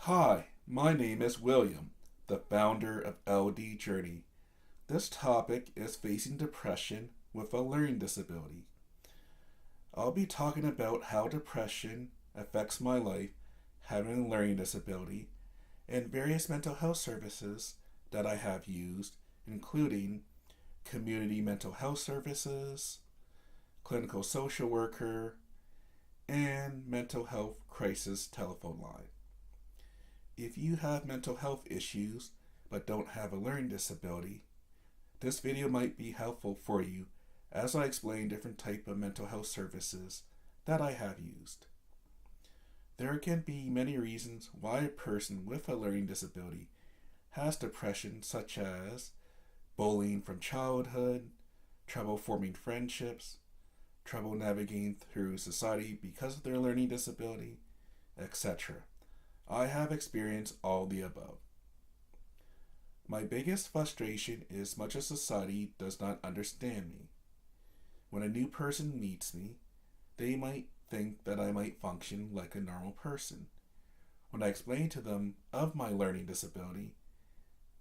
Hi, my name is William, the founder of LD Journey. This topic is facing depression with a learning disability. I'll be talking about how depression affects my life, having a learning disability, and various mental health services that I have used, including community mental health services, clinical social worker, and mental health crisis telephone line. If you have mental health issues but don't have a learning disability, this video might be helpful for you as I explain different type of mental health services that I have used. There can be many reasons why a person with a learning disability has depression, such as bullying from childhood, trouble forming friendships, trouble navigating through society because of their learning disability, etc. I have experienced all the above. My biggest frustration is much of society does not understand me. When a new person meets me, they might think that I might function like a normal person. When I explain to them of my learning disability,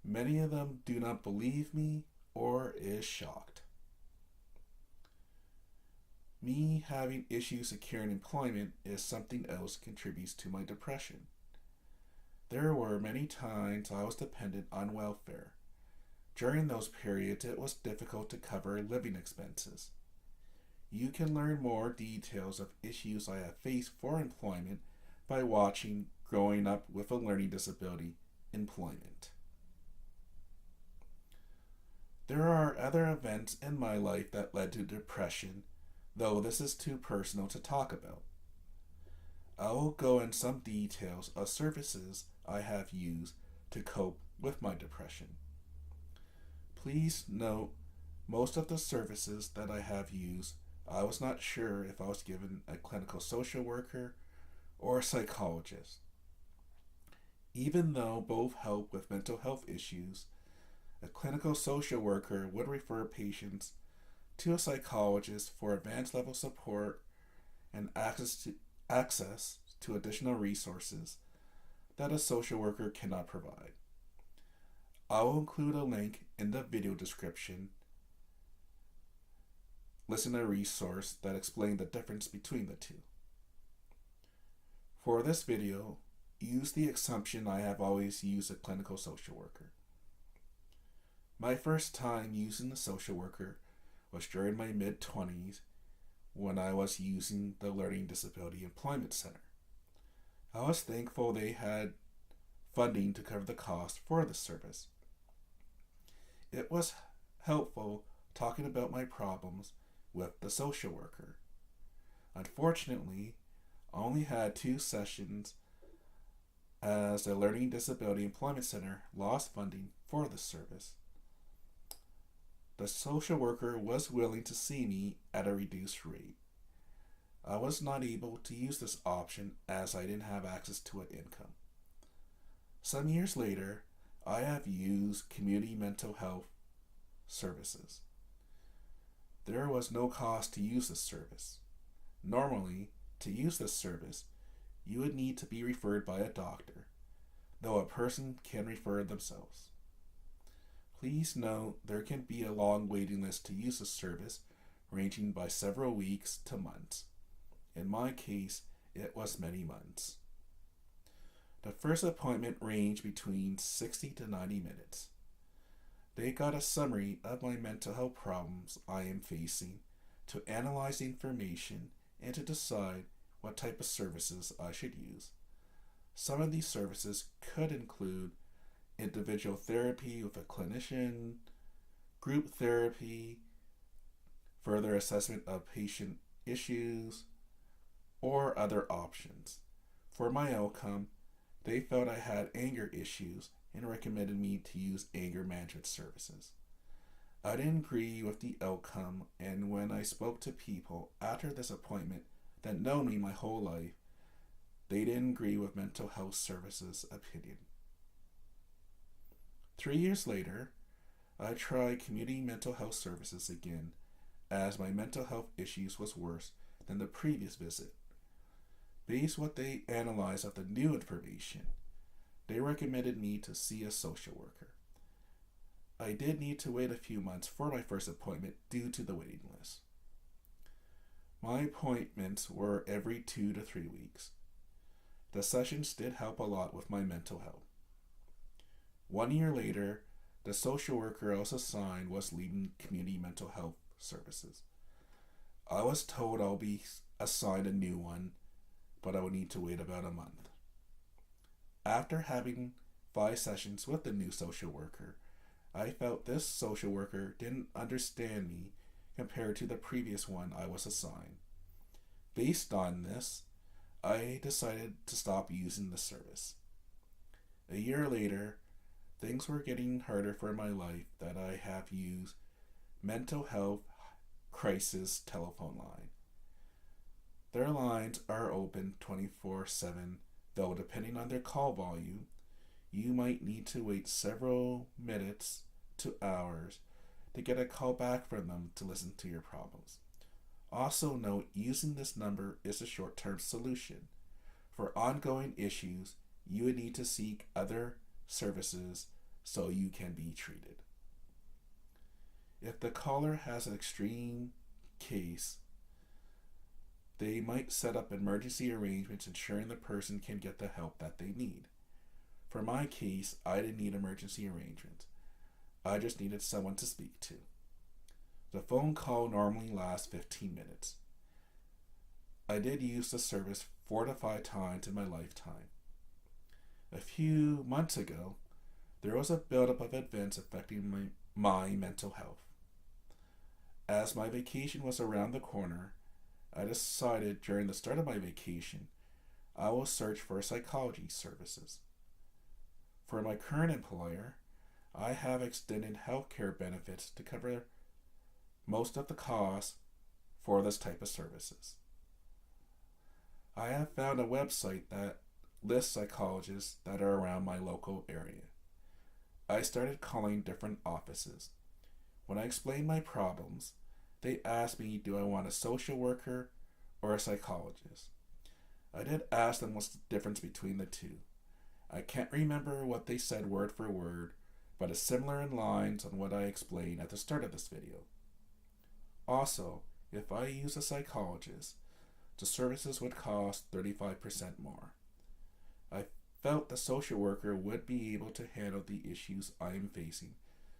many of them do not believe me or is shocked. Me having issues securing employment is something else contributes to my depression. There were many times I was dependent on welfare. During those periods, it was difficult to cover living expenses. You can learn more details of issues I have faced for employment by watching Growing Up with a Learning Disability Employment. There are other events in my life that led to depression, though this is too personal to talk about. I will go in some details of services I have used to cope with my depression. Please note, most of the services that I have used, I was not sure if I was given a clinical social worker or a psychologist. Even though both help with mental health issues, a clinical social worker would refer patients to a psychologist for advanced level support and access to additional resources that a social worker cannot provide. I will include a link in the video description. Listen to a resource that explains the difference between the two. For this video, use the assumption I have always used a clinical social worker. My first time using a social worker was during my mid-20s when I was using the Learning Disability Employment Center. I was thankful they had funding to cover the cost for the service. It was helpful talking about my problems with the social worker. Unfortunately, I only had 2 sessions as the Learning Disability Employment Center lost funding for the service. The social worker was willing to see me at a reduced rate. I was not able to use this option as I didn't have access to an income. Some years later, I have used community mental health services. There was no cost to use this service. Normally, to use this service, you would need to be referred by a doctor, though a person can refer themselves. Please note there can be a long waiting list to use this service, ranging by several weeks to months. In my case, it was many months. The first appointment ranged between 60 to 90 minutes. They got a summary of my mental health problems I am facing, to analyze the information and to decide what type of services I should use. Some of these services could include individual therapy with a clinician, group therapy, further assessment of patient issues, or other options. For my outcome, they felt I had anger issues and recommended me to use anger management services. I didn't agree with the outcome, and when I spoke to people after this appointment that know me my whole life, they didn't agree with mental health services opinion. 3 years later, I tried community mental health services again, as my mental health issues was worse than the previous visit. Based what they analyzed of the new information, they recommended me to see a social worker. I did need to wait a few months for my first appointment due to the waiting list. My appointments were every 2 to 3 weeks. The sessions did help a lot with my mental health. 1 year later, the social worker I was assigned was leaving community mental health services. I was told I'll be assigned a new one, but I would need to wait about a month. After having 5 sessions with the new social worker, I felt this social worker didn't understand me compared to the previous one I was assigned. Based on this, I decided to stop using the service. A year later, things were getting harder for my life that I have used mental health crisis telephone line. Their lines are open 24/7, though depending on their call volume, you might need to wait several minutes to hours to get a call back from them to listen to your problems. Also note, using this number is a short-term solution. For ongoing issues, you would need to seek other services so you can be treated. If the caller has an extreme case, they might set up emergency arrangements ensuring the person can get the help that they need. For my case, I didn't need emergency arrangements. I just needed someone to speak to. The phone call normally lasts 15 minutes. I did use the service 4 to 5 times in my lifetime. A few months ago, there was a buildup of events affecting my mental health. As my vacation was around the corner, I decided during the start of my vacation, I will search for psychology services. For my current employer, I have extended healthcare benefits to cover most of the costs for this type of services. I have found a website that lists psychologists that are around my local area. I started calling different offices. When I explained my problems, they asked me, do I want a social worker or a psychologist? I did ask them what's the difference between the two. I can't remember what they said word for word, but it's similar in lines on what I explained at the start of this video. Also, if I use a psychologist, the services would cost 35% more. I felt the social worker would be able to handle the issues I am facing,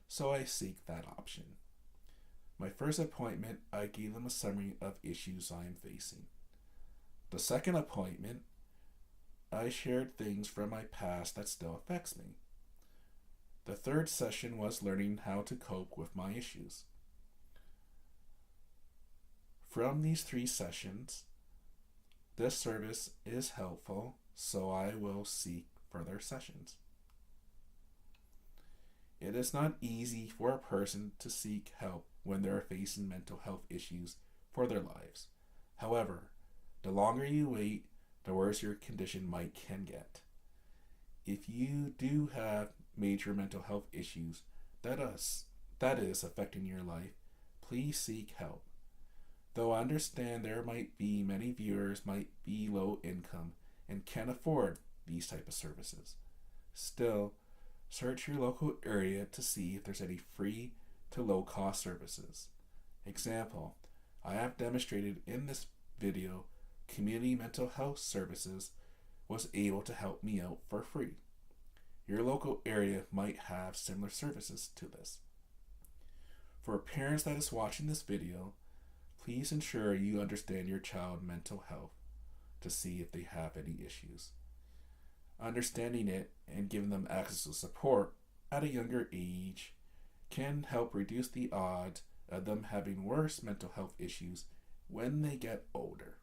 so I seek that option. My first appointment, I gave them a summary of issues I am facing. The second appointment, I shared things from my past that still affects me. The third session was learning how to cope with my issues. From these 3 sessions, this service is helpful, so I will seek further sessions. It is not easy for a person to seek help when they are facing mental health issues for their lives. However, the longer you wait, the worse your condition can get. If you do have major mental health issues that is affecting your life, please seek help. Though I understand there might be many viewers might be low income and can't afford these type of services. Still, search your local area to see if there's any free to low cost services. Example, I have demonstrated in this video community mental health services was able to help me out for free. Your local area might have similar services to this. For parents that is watching this video, please ensure you understand your child's mental health to see if they have any issues. Understanding it and giving them access to support at a younger age can help reduce the odds of them having worse mental health issues when they get older.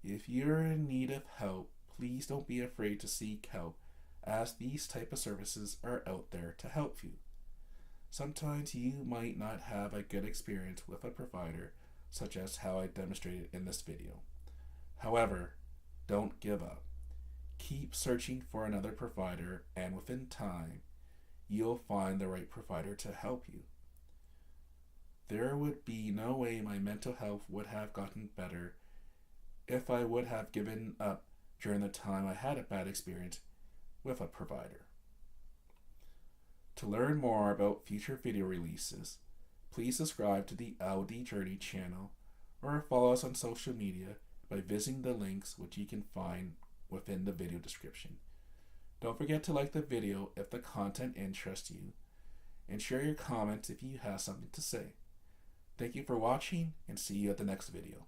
If you're in need of help, please don't be afraid to seek help, as these type of services are out there to help you. Sometimes you might not have a good experience with a provider, such as how I demonstrated in this video. However, don't give up. Keep searching for another provider, and within time, you'll find the right provider to help you. There would be no way my mental health would have gotten better if I would have given up during the time I had a bad experience with a provider. To learn more about future video releases, please subscribe to the LD Journey channel or follow us on social media by visiting the links which you can find within the video description. Don't forget to like the video if the content interests you, and share your comments if you have something to say. Thank you for watching, and see you at the next video.